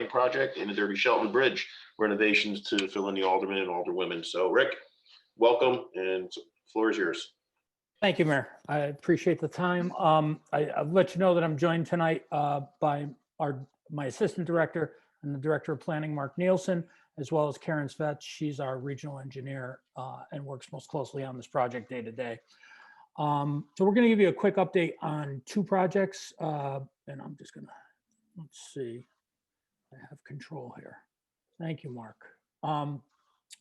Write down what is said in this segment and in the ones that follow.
project and the Derby-Shelton Bridge renovations to fill in the aldermen and alderwomen. So Rick, welcome, and the floor is yours. Thank you, Mayor. I appreciate the time. I'll let you know that I'm joined tonight by my assistant director and the director of planning, Mark Nielsen, as well as Karen Svets. She's our regional engineer and works most closely on this project day to day. So we're going to give you a quick update on two projects, and I'm just going to, let's see, I have control here. Thank you, Mark.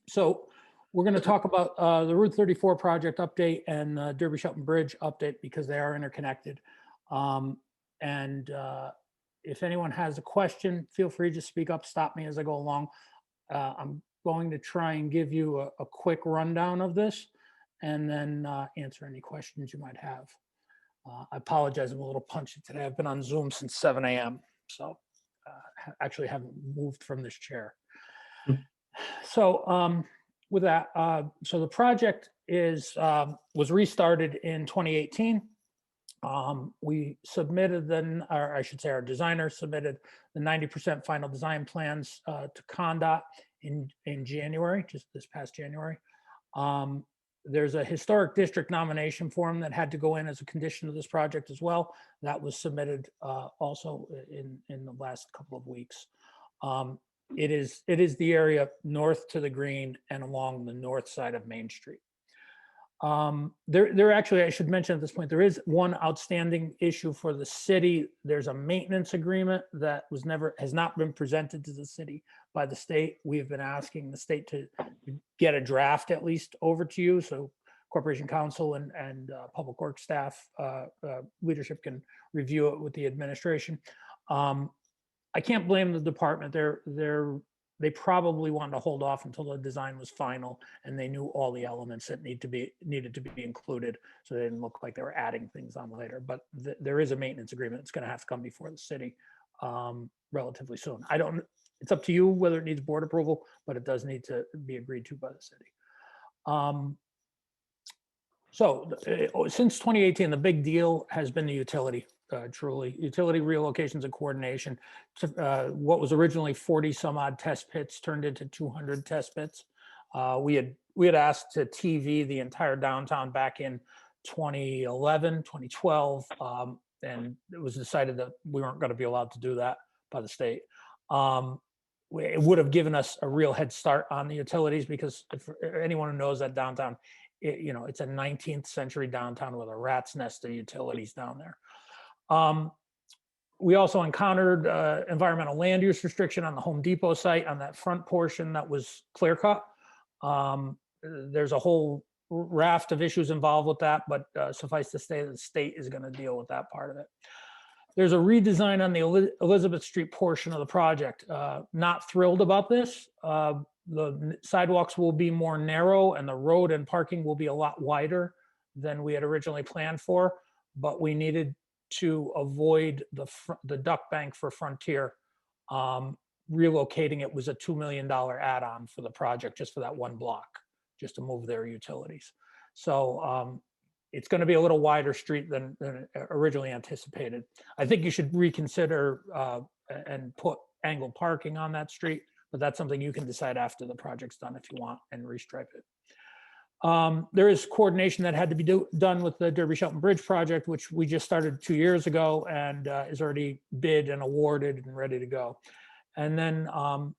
So we're going to talk about the Route 34 project update and Derby-Shelton Bridge update because they are interconnected. If anyone has a question, feel free to speak up, stop me as I go along. I'm going to try and give you a quick rundown of this and then answer any questions you might have. I apologize, I'm a little punchy today. I've been on Zoom since 7 a.m. So actually haven't moved from this chair. So with that, so the project was restarted in 2018. We submitted or I should say our designer submitted the 90% final design plans to CTDOT in January, just this past January. There's a historic district nomination form that had to go in as a condition of this project as well. That was submitted also in the last couple of weeks. It is the area north to the green and along the north side of Main Street. There actually, I should mention at this point, there is one outstanding issue for the city. There's a maintenance agreement that has not been presented to the city by the state. We have been asking the state to get a draft at least over to you, so Corporation Counsel and Public Works staff leadership can review it with the administration. I can't blame the department. They probably wanted to hold off until the design was final and they knew all the elements that needed to be included, so they didn't look like they were adding things on later. But there is a maintenance agreement. It's going to have to come before the city relatively soon. It's up to you whether it needs board approval, but it does need to be agreed to by the city. So since 2018, the big deal has been the utility. Truly, utility relocations and coordination. What was originally 40 some odd test pits turned into 200 test pits. We had asked to TV the entire downtown back in 2011, 2012, and it was decided that we weren't going to be allowed to do that by the state. It would have given us a real head start on the utilities, because if anyone who knows that downtown, it's a 19th century downtown with a rat's nest of utilities down there. We also encountered environmental land use restriction on the Home Depot site on that front portion that was clear cut. There's a whole raft of issues involved with that, but suffice to say, the state is going to deal with that part of it. There's a redesign on the Elizabeth Street portion of the project. Not thrilled about this. The sidewalks will be more narrow and the road and parking will be a lot wider than we had originally planned for, but we needed to avoid the duck bank for Frontier. Relocating it was a $2 million add-on for the project, just for that one block, just to move their utilities. So it's going to be a little wider street than originally anticipated. I think you should reconsider and put angled parking on that street, but that's something you can decide after the project's done if you want, and restripe it. There is coordination that had to be done with the Derby-Shelton Bridge project, which we just started 2 years ago and is already bid and awarded and ready to go. And then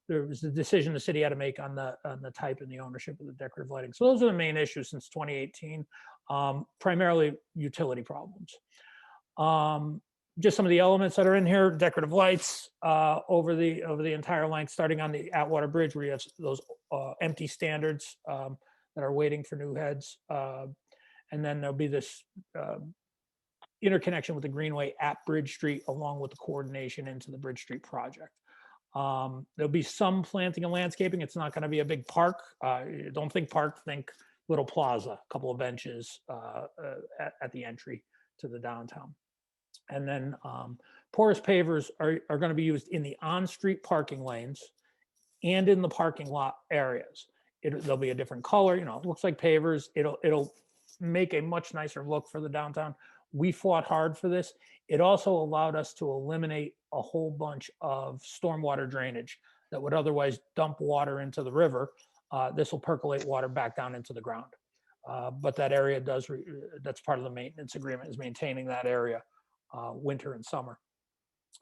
there was a decision the city had to make on the type and the ownership of the decorative lighting. So those are the main issues since 2018, primarily utility problems. Just some of the elements that are in here: decorative lights over the entire length, starting on the Atwater Bridge, where you have those empty standards that are waiting for new heads. And then there'll be this interconnection with the Greenway at Bridge Street, along with the coordination into the Bridge Street project. There'll be some planting and landscaping. It's not going to be a big park. Don't think park, think little plaza, a couple of benches at the entry to the downtown. And then porous pavers are going to be used in the on-street parking lanes and in the parking lot areas. There'll be a different color, it looks like pavers. It'll make a much nicer look for the downtown. We fought hard for this. It also allowed us to eliminate a whole bunch of stormwater drainage that would otherwise dump water into the river. This will percolate water back down into the ground. But that area that's part of the maintenance agreement, is maintaining that area winter and summer.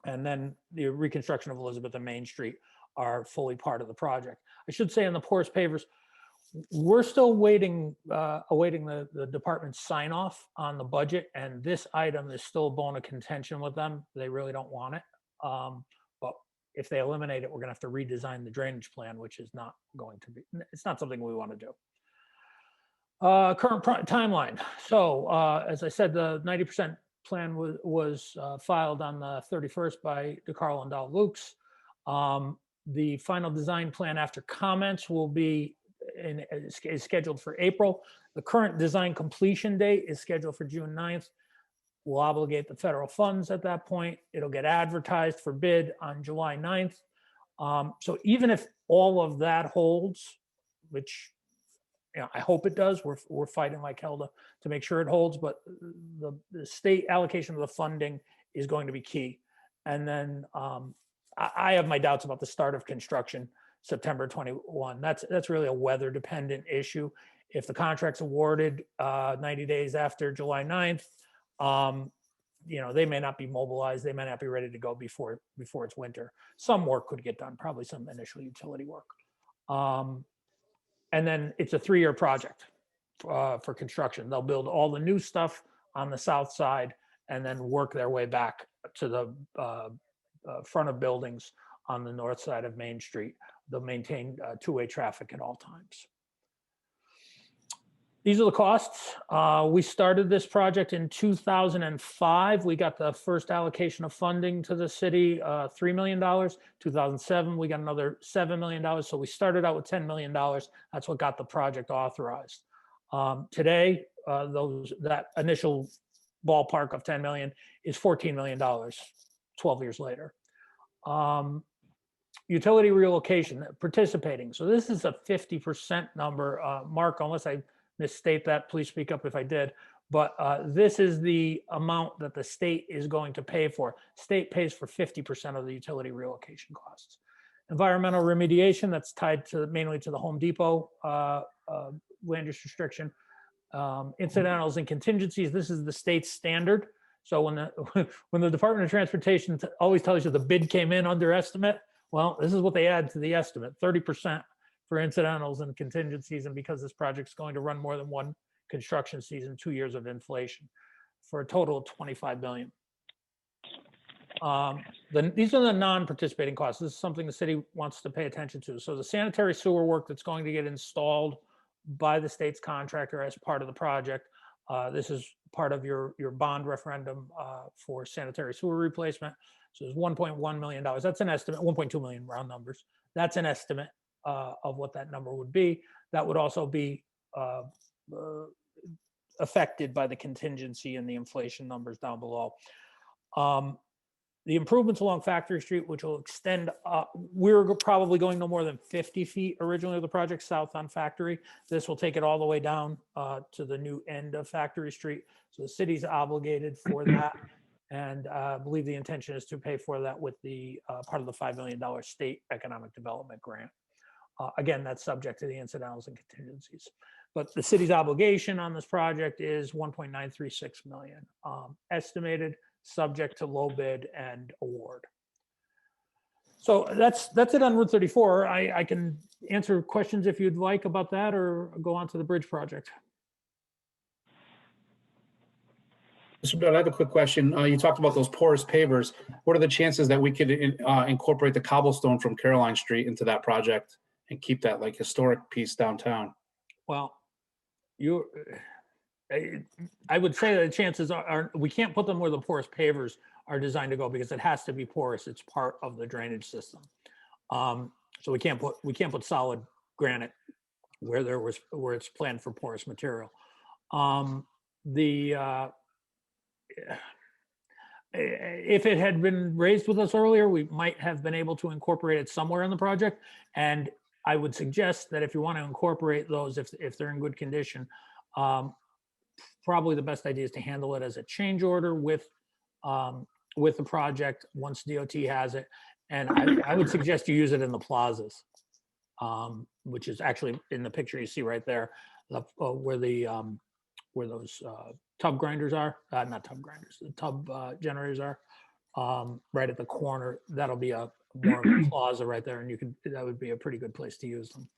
And then the reconstruction of Elizabeth and Main Street are fully part of the project. I should say on the porous pavers, we're still awaiting the department's sign off on the budget, and this item is still a bone of contention with them. They really don't want it. But if they eliminate it, we're gonna have to redesign the drainage plan, which is not going to be, it's not something we want to do. Current timeline. So as I said, the 90% plan was filed on the 31st by DeCarlo and Dal Lukes. The final design plan after comments will be is scheduled for April. The current design completion date is scheduled for June 9th. We'll obligate the federal funds at that point. It'll get advertised for bid on July 9th. So even if all of that holds, which I hope it does, we're fighting like hell to make sure it holds, but the state allocation of the funding is going to be key. And then I have my doubts about the start of construction, September 21. That's really a weather dependent issue. If the contract's awarded 90 days after July 9th, they may not be mobilized. They may not be ready to go before it's winter. Some work could get done, probably some initial utility work. And then it's a 3-year project for construction. They'll build all the new stuff on the south side and then work their way back to the front of buildings on the north side of Main Street. They'll maintain two-way traffic at all times. These are the costs. We started this project in 2005. We got the first allocation of funding to the city, $3 million. 2007, we got another $7 million. So we started out with $10 million. That's what got the project authorized. Today, that initial ballpark of 10 million is $14 million, 12 years later. Utility relocation, participating. So this is a 50% number. Mark, unless I misstate that, please speak up if I did. But this is the amount that the state is going to pay for. State pays for 50% of the utility relocation costs. Environmental remediation, that's tied mainly to the Home Depot land use restriction. Incidentals and contingencies, this is the state's standard. So when the Department of Transportation always tells you the bid came in under estimate, well, this is what they add to the estimate, 30% for incidentals and contingencies. And because this project's going to run more than one construction season, 2 years of inflation, for a total of $25 billion. These are the non-participating costs. This is something the city wants to pay attention to. So the sanitary sewer work that's going to get installed by the state's contractor as part of the project. This is part of your bond referendum for sanitary sewer replacement. So it's $1.1 million. That's an estimate, 1.2 million round numbers. That's an estimate of what that number would be. That would also be affected by the contingency and the inflation numbers down below. The improvements along Factory Street, which will extend up, we're probably going no more than 50 feet originally of the project south on Factory. This will take it all the way down to the new end of Factory Street. So the city's obligated for that. And I believe the intention is to pay for that with the part of the $5 million state economic development grant. Again, that's subject to the incidentals and contingencies. But the city's obligation on this project is 1.936 million, estimated, subject to low bid and award. So that's it on Route 34. I can answer questions if you'd like about that, or go on to the bridge project. Mr. Dunne, I have a quick question. You talked about those porous pavers. What are the chances that we could incorporate the cobblestone from Caroline Street into that project and keep that like historic piece downtown? Well, I would say that the chances are we can't put them where the porous pavers are designed to go, because it has to be porous. It's part of the drainage system. So we can't put solid granite where it's planned for porous material. If it had been raised with us earlier, we might have been able to incorporate it somewhere in the project. And I would suggest that if you want to incorporate those, if they're in good condition, probably the best idea is to handle it as a change order with with the project once DOT has it. And I would suggest you use it in the plazas, which is actually in the picture you see right there, where those tub grinders are, not tub grinders, the tub generators are, right at the corner. That'll be a more of a plaza right there, and that would be a pretty good place to use them.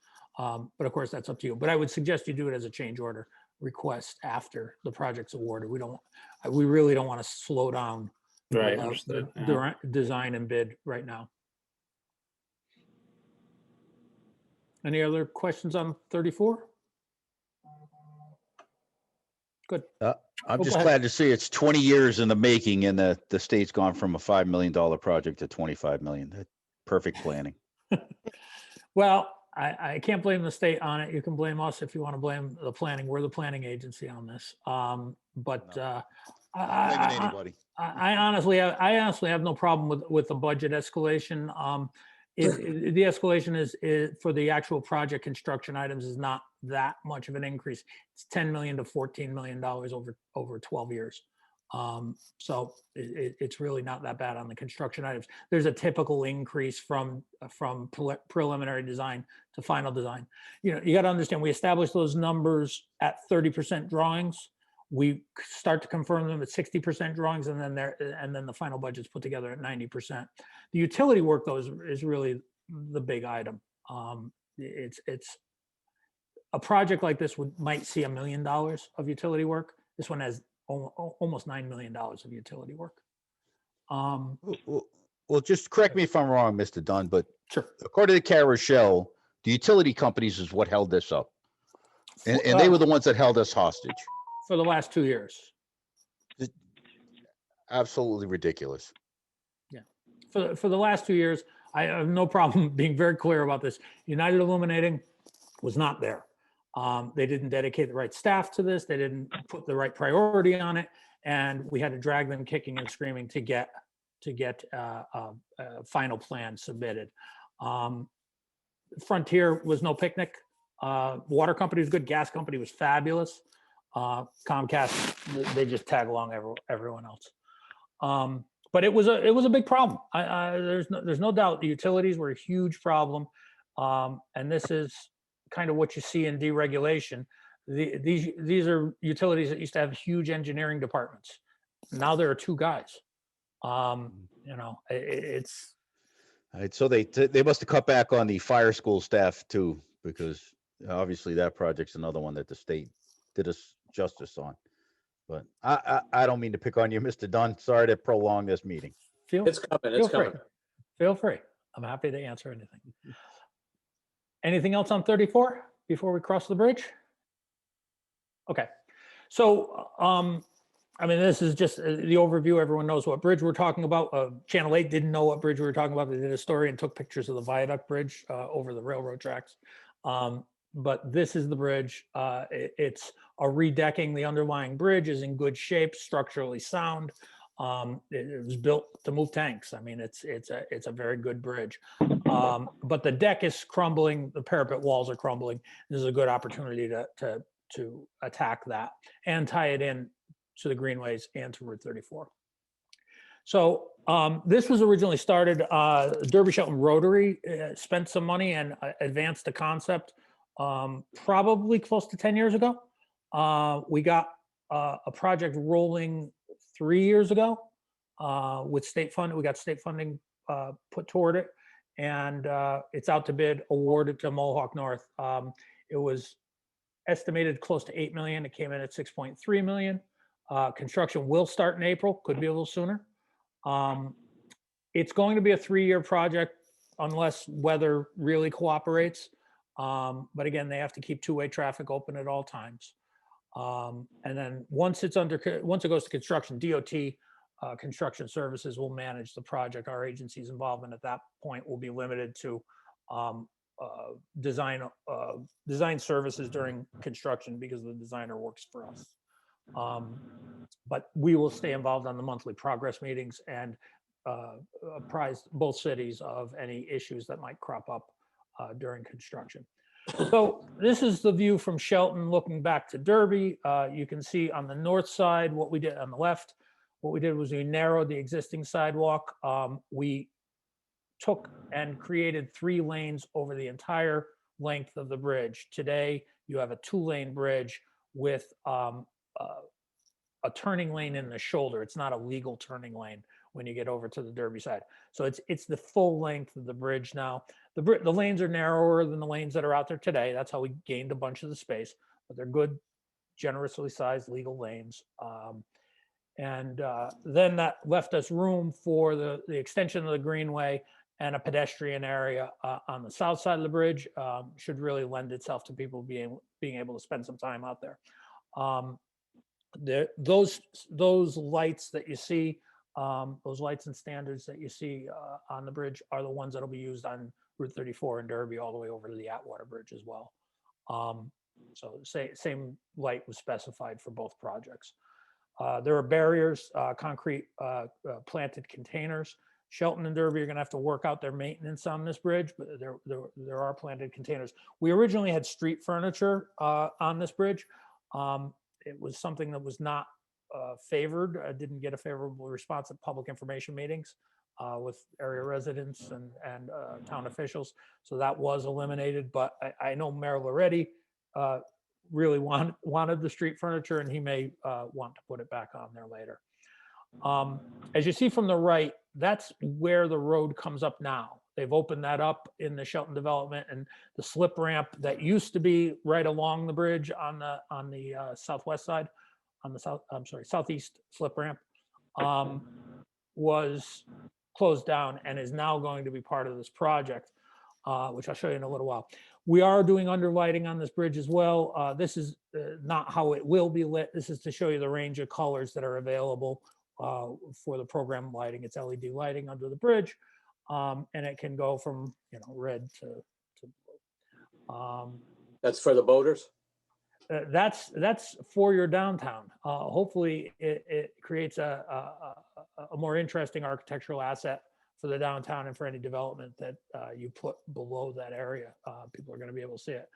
But of course, that's up to you. But I would suggest you do it as a change order request after the project's awarded. We really don't want to slow down Right. the Understood. Yeah. design and bid right now. Any other questions on 34? Good. I'm Oh, just go ahead. glad to see it's 20 years in the making and the state's gone from a $5 million project to 25 million. That's perfect planning. Well, I can't blame the state on it. You can blame us if you want to blame the planning. We're the planning agency on this. But Not I blaming anybody. honestly have no problem with the budget escalation. The escalation is for the actual project construction items is not that much of an increase. It's $10 million to $14 million over 12 years. So it's really not that bad on the construction items. There's a typical increase from preliminary design to final design. You got to understand, we established those numbers at 30% drawings. We start to confirm them at 60% drawings, and then the final budget's put together at 90%. The utility work, though, is really the big item. It's a project like this might see $1 million of utility work. This one has almost $9 million of utility work. Well, just correct me if I'm wrong, Mr. Dunn, but Sure. according to Carousel, the utility companies is what held this up. And they were the ones that held us hostage. For the last 2 years. Absolutely ridiculous. Yeah. For the last 2 years, I have no problem being very clear about this. United Illuminating was not there. They didn't dedicate the right staff to this. They didn't put the right priority on it. And we had to drag them kicking and screaming to get a final plan submitted. Frontier was no picnic. Water company was good. Gas company was fabulous. Comcast, they just tag along everyone else. But it was a big problem. There's no doubt the utilities were a huge problem. And this is kind of what you see in deregulation. These are utilities that used to have huge engineering departments. Now there are 2 guys. It's. All right, so they must have cut back on the fire school staff too, because obviously that project's another one that the state did us justice on. But I don't mean to pick on you, Mr. Dunn. Sorry to prolong this meeting. It's coming. Feel free. I'm happy to answer anything. Anything else on 34 before we cross the bridge? Okay. So, this is just the overview. Everyone knows what bridge we're talking about. Channel 8 didn't know what bridge we were talking about. They did a story and took pictures of the viaduct bridge over the railroad tracks. But this is the bridge. It's a redecking. The underlying bridge is in good shape, structurally sound. It was built to move tanks. It's a very good bridge. But the deck is crumbling. The parapet walls are crumbling. This is a good opportunity to attack that and tie it in to the greenways and to Route 34. So this was originally started, Derby-Shelton Rotary spent some money and advanced the concept probably close to 10 years ago. We got a project rolling 3 years ago with state funding. We got state funding put toward it, and it's out to bid, awarded to Mohawk North. It was estimated close to 8 million. It came in at 6.3 million. Construction will start in April, could be a little sooner. It's going to be a 3-year project unless weather really cooperates. But again, they have to keep 2-way traffic open at all times. And then once it goes to construction, DOT Construction Services will manage the project. Our agency's involvement at that point will be limited to design services during construction because the designer works for us. But we will stay involved on the monthly progress meetings and apprise both cities of any issues that might crop up during construction. So this is the view from Shelton looking back to Derby. You can see on the north side what we did on the left. what we did was we narrowed the existing sidewalk. We took and created 3 lanes over the entire length of the bridge. Today, you have a 2-lane bridge with a turning lane in the shoulder. It's not a legal turning lane when you get over to the Derby side. So it's the full length of the bridge now. The lanes are narrower than the lanes that are out there today. That's how we gained a bunch of the space, but they're good, generously sized legal lanes. Then that left us room for the extension of the greenway and a pedestrian area on the south side of the bridge. Should really lend itself to people being able to spend some time out there. Those lights that you see, those lights and standards that you see on the bridge are the ones that'll be used on Route 34 in Derby all the way over to the Atwater Bridge as well. So same light was specified for both projects. There are barriers, concrete planted containers. Shelton and Derby are going to have to work out their maintenance on this bridge, but there are planted containers. We originally had street furniture on this bridge. It was something that was not favored. I didn't get a favorable response at public information meetings with area residents and town officials. So that was eliminated, but I know Mayor Loretti really wanted the street furniture, and he may want to put it back on there later. As you see from the right, that's where the road comes up now. They've opened that up in the Shelton development, and the slip ramp that used to be right along the bridge on the southwest side, on the southeast slip ramp, was closed down and is now going to be part of this project, which I'll show you in a little while. We are doing underlighting on this bridge as well. This is not how it will be lit. This is to show you the range of colors that are available for the program lighting. It's LED lighting under the bridge, and it can go from red to blue. That's for the boaters? That's for your downtown. Hopefully it creates a more interesting architectural asset for the downtown and for any development that you put below that area. People are going to be able to see it.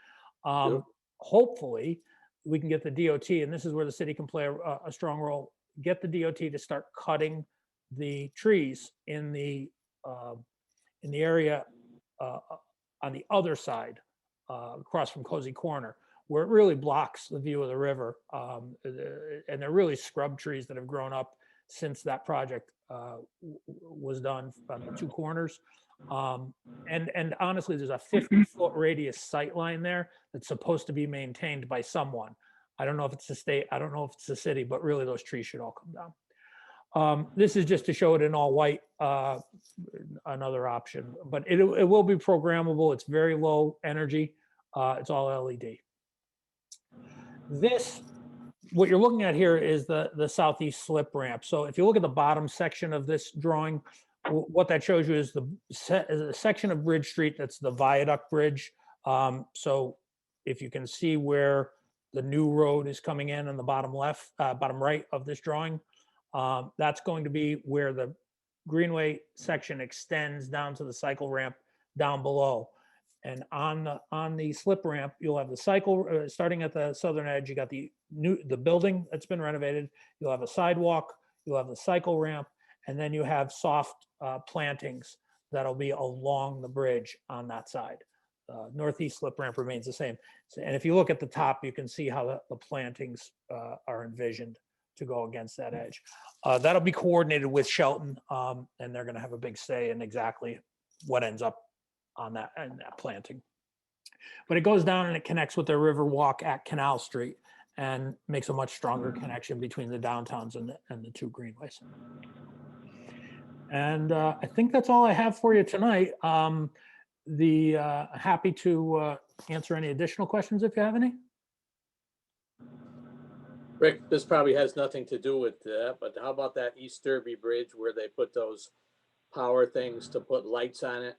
Hopefully we can get the DOT, and this is where the city can play a strong role, get the DOT to start cutting the trees in the area on the other side, across from Cozy Corner, where it really blocks the view of the river. And they're really scrub trees that have grown up since that project was done on the 2 corners. And honestly, there's a 50-foot radius sight line there that's supposed to be maintained by someone. I don't know if it's the state, I don't know if it's the city, but really those trees should all come down. This is just to show it in all white, another option, but it will be programmable. It's very low energy. It's all LED. What you're looking at here is the southeast slip ramp. So if you look at the bottom section of this drawing, what that shows you is the section of Bridge Street that's the viaduct bridge. So if you can see where the new road is coming in on the bottom left, bottom right of this drawing, that's going to be where the greenway section extends down to the cycle ramp down below. And on the slip ramp, you'll have the cycle starting at the southern edge. You got the building that's been renovated. You'll have a sidewalk. You'll have the cycle ramp, and then you have soft plantings that'll be along the bridge on that side. Northeast slip ramp remains the same. And if you look at the top, you can see how the plantings are envisioned to go against that edge. That'll be coordinated with Shelton, and they're going to have a big say in exactly what ends up on that planting. But it goes down and it connects with the river walk at Canal Street and makes a much stronger connection between the downtowns and the 2 greenways. And I think that's all I have for you tonight. Happy to answer any additional questions if you have any. Rick, this probably has nothing to do with that, but how about that East Derby Bridge where they put those power things to put lights on it?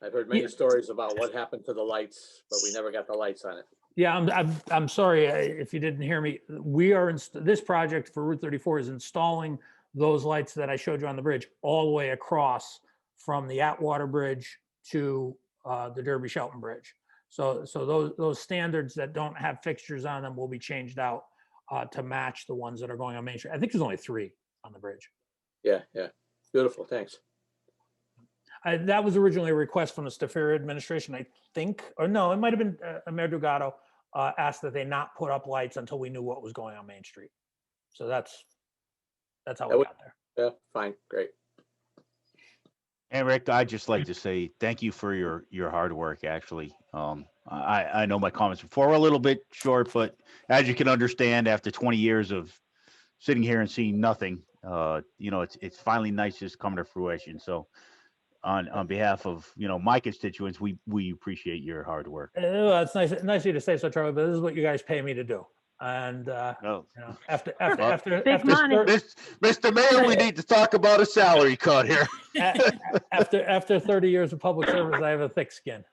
I've heard many stories about what happened to the lights, but we never got the lights on it. Yeah, I'm sorry if you didn't hear me. We are this project for Route 34 is installing those lights that I showed you on the bridge all the way across from the Atwater Bridge to the Derby-Shelton Bridge. So those standards that don't have fixtures on them will be changed out to match the ones that are going on Main Street. I think there's only 3 on the bridge. Yeah, yeah. Beautiful, thanks. That was originally a request from the Staffieri administration, I think, or no, it might have been Mayor Dugato asked that they not put up lights until we knew what was going on Main Street. So that's how That we would- got there. Yeah, fine, great. And Rick, I'd just like to say thank you for your hard work, actually. I know my comments before were a little bit short, but as you can understand, after 20 years of sitting here and seeing nothing, it's finally nice just coming to fruition. So on behalf of, my constituents, we appreciate your hard work. Well, it's nice of you to say so, Charlie, but this is what you guys pay me to do. And No. after Big money. Mr. Mayor, we need to talk about a salary cut here. after 30 years of public service, I have a thick skin.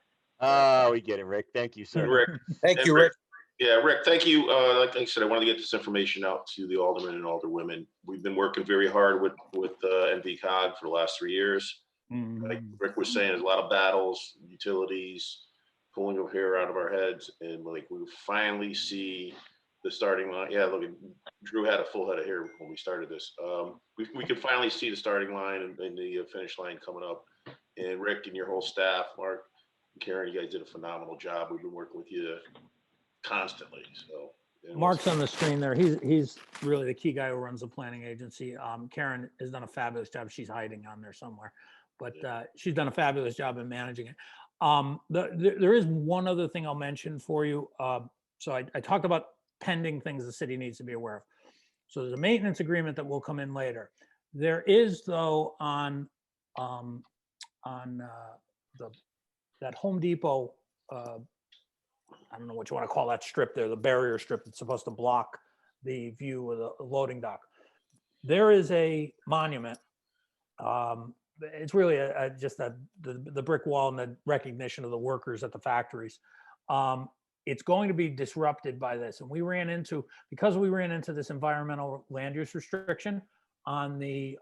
Oh, we get it, Rick. Thank you, sir. Rick. Thank And you, Rick. Yeah, Rick, thank you. Like I said, I wanted to get this information out to the aldermen and alderwomen. We've been working very hard with NVCOG for the last 3 years. Like Rick was saying, there's a lot of battles, utilities, pulling our hair out of our heads, and like we finally see the starting line. Yeah, look, Drew had a full head of hair when we started this. We can finally see the starting line and the finish line coming up. And Rick and your whole staff, Mark, Karen, you guys did a phenomenal job. We've been working with you constantly. So Mark's on the screen there. He's really the key guy who runs the planning agency. Karen has done a fabulous job. She's hiding on there somewhere, but she's done a fabulous job in managing it. There is one other thing I'll mention for you. So I talked about pending things the city needs to be aware of. So there's a maintenance agreement that will come in later. There is, though, on that Home Depot, I don't know what you want to call that strip there, the barrier strip that's supposed to block the view of the loading dock. There is a monument. It's really just the brick wall and the recognition of the workers at the factories. It's going to be disrupted by this. And because we ran into this environmental land use restriction on the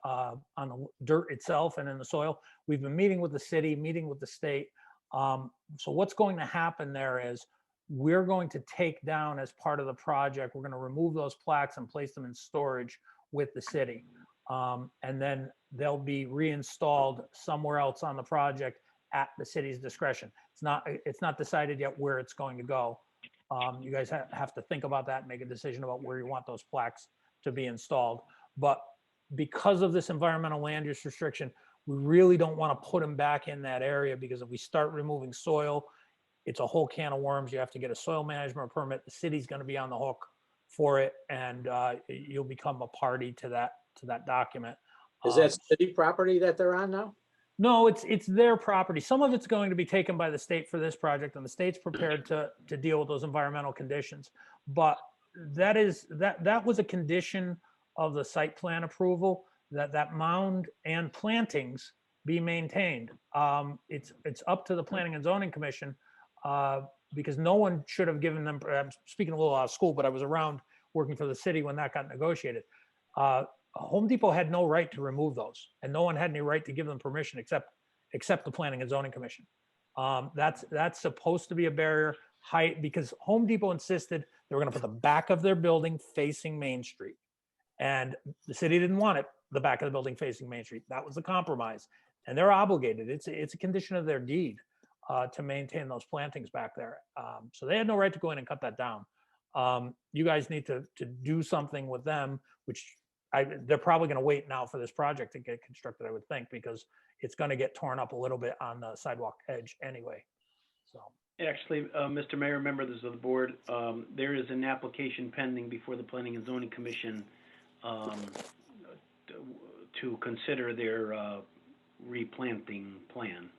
dirt itself and in the soil, we've been meeting with the city, meeting with the state. So what's going to happen there is we're going to take down, as part of the project, we're going to remove those plaques and place them in storage with the city. And then they'll be reinstalled somewhere else on the project at the city's discretion. It's not decided yet where it's going to go. You guys have to think about that and make a decision about where you want those plaques to be installed. But because of this environmental land use restriction, we really don't want to put them back in that area, because if we start removing soil, it's a whole can of worms. You have to get a soil management permit. The city's going to be on the hook for it, and you'll become a party to that document. Is that city property that they're on now? No, it's their property. Some of it's going to be taken by the state for this project, and the state's prepared to deal with those environmental conditions. But that was a condition of the site plan approval, that mound and plantings be maintained. It's up to the Planning and Zoning Commission, because no one should have given them, I'm speaking a little out of school, but I was around working for the city when that got negotiated. Home Depot had no right to remove those, and no one had any right to give them permission except the Planning and Zoning Commission. That's supposed to be a barrier height, because Home Depot insisted they were going to put the back of their building facing Main Street, and the city didn't want it, the back of the building facing Main Street. That was the compromise, and they're obligated. It's a condition of their deed to maintain those plantings back there. So they had no right to go in and cut that down. You guys need to do something with them, which they're probably going to wait now for this project to get constructed, I would think, because it's going to get torn up a little bit on the sidewalk edge anyway. So actually, Mr. Mayor, members of the board, there is an application pending before the Planning and Zoning Commission to consider their replanting plan.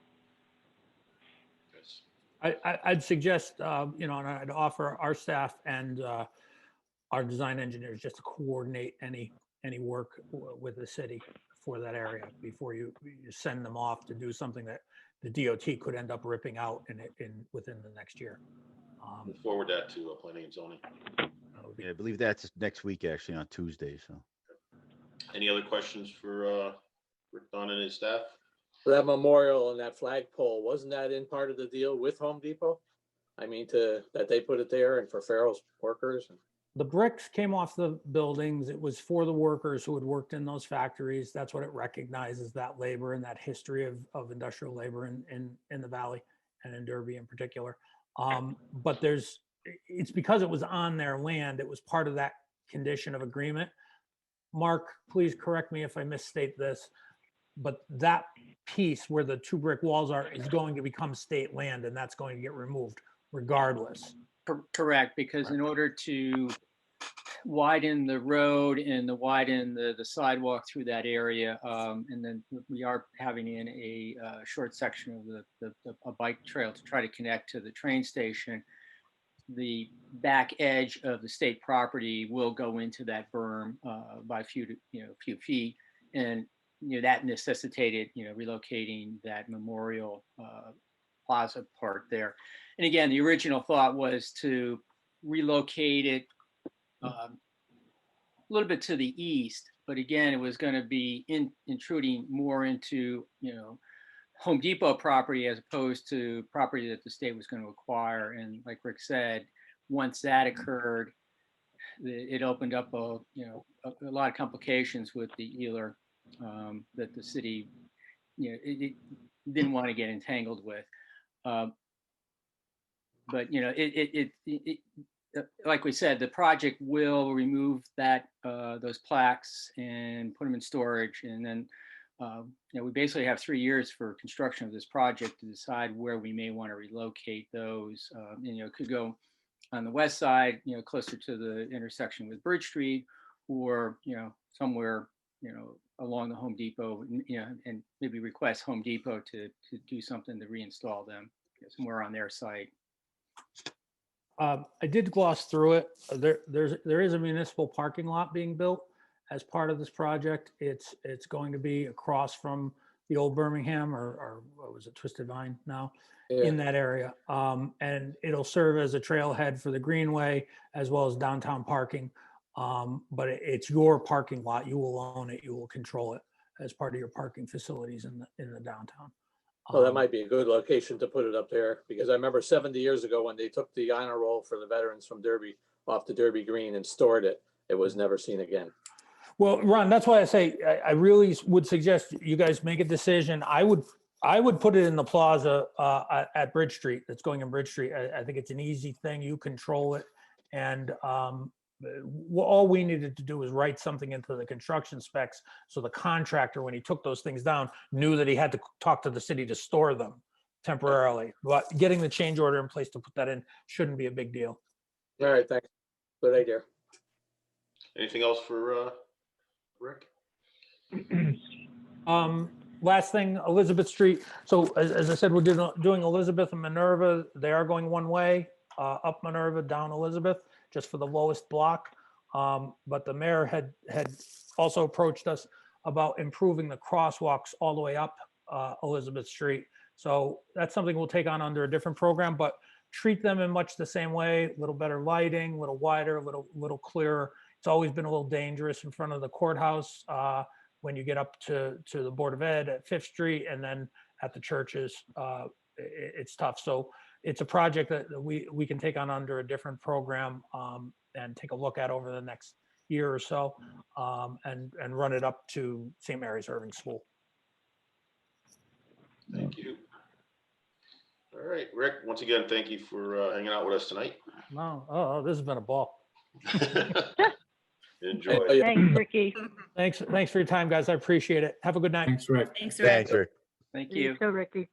I'd suggest, and I'd offer our staff and our design engineers just to coordinate any work with the city for that area before you send them off to do something that the DOT could end up ripping out within the next year. Forward that to planning and zoning. Yeah, I believe that's next week, actually, on Tuesday. So, Any other questions for Rick Dunne and his staff? So that memorial and that flagpole, wasn't that in part of the deal with Home Depot? I mean, that they put it there and for Farrell's workers? The bricks came off the buildings. It was for the workers who had worked in those factories. That's what it recognizes, that labor and that history of industrial labor in the valley and in Derby in particular. But it's because it was on their land. It was part of that condition of agreement. Mark, please correct me if I misstate this, but that piece where the 2 brick walls are is going to become state land, and that's going to get removed regardless. Correct, because in order to widen the road and widen the sidewalk through that area, and then we are having in a short section of a bike trail to try to connect to the train station. The back edge of the state property will go into that berm by a few feet, and that necessitated relocating that memorial plaza part there. And again, the original thought was to relocate it a little bit to the east, but again, it was going to be intruding more into Home Depot property as opposed to property that the state was going to acquire. And like Rick said, once that occurred, it opened up a lot of complications with the ELR that the city it didn't want to get entangled with. But like we said, the project will remove those plaques and put them in storage, and then we basically have 3 years for construction of this project to decide where we may want to relocate those. It could go on the west side, closer to the intersection with Bridge Street, or somewhere along the Home Depot, and maybe request Home Depot to do something to reinstall them somewhere on their site. I did gloss through it. There is a municipal parking lot being built as part of this project. It's going to be across from the old Birmingham, or what was it, Twisted Vine now, in that area. And it'll serve as a trailhead for the Greenway as well as downtown parking. But it's your parking lot. You will own it. You will control it as part of your parking facilities in the downtown. Well, that might be a good location to put it up there, because I remember 70 years ago when they took the honor roll for the veterans from Derby off the Derby Green and stored it, it was never seen again. Well, Ron, that's why I say I really would suggest you guys make a decision. I would put it in the plaza at Bridge Street. That's going in Bridge Street. I think it's an easy thing. You control it, and all we needed to do was write something into the construction specs, so the contractor, when he took those things down, knew that he had to talk to the city to store them temporarily. But getting the change order in place to put that in shouldn't be a big deal. All right, thanks. Good idea. Anything else for Rick? Last thing, Elizabeth Street. So as I said, we're doing Elizabeth and Minerva. They are going one way, up Minerva, down Elizabeth, just for the lowest block. But the mayor had also approached us about improving the crosswalks all the way up Elizabeth Street. So that's something we'll take on under a different program, but treat them in much the same way, a little better lighting, a little wider, a little clearer. It's always been a little dangerous in front of the courthouse when you get up to the Board of Ed at 5th Street, and then at the churches, it's tough. So it's a project that we can take on under a different program and take a look at over the next year or so, and run it up to St. Mary's Irving School. Thank you. All right, Rick, once again, thank you for hanging out with us tonight. No, this has been a ball. Enjoy. Thanks, Ricky. Thanks for your time, guys. I appreciate it. Have a good night. Thanks, Rick. Thanks, Rick. Thanks, Rick. Thank You you. too, Ricky.